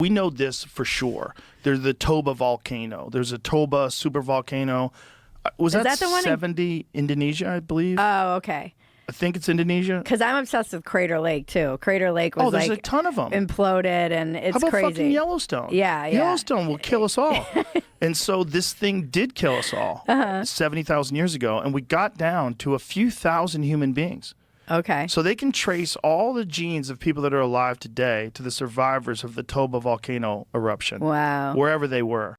we know this for sure. There's the Toba Volcano. There's a Toba Supervolcano. Was that the one 70 Indonesia, I believe? Oh, okay. I think it's Indonesia. Because I'm obsessed with Crater Lake, too. Crater Lake was there's a ton of them. Imploded, and it's How about crazy. fucking Yellowstone? Yeah. Yellowstone will kill us all. And so this thing did kill us all 70,000 years ago, and we got down to a few thousand human beings. Okay. So they can trace all the genes of people that are alive today to the survivors of the Toba volcano eruption. Wow. Wherever they were.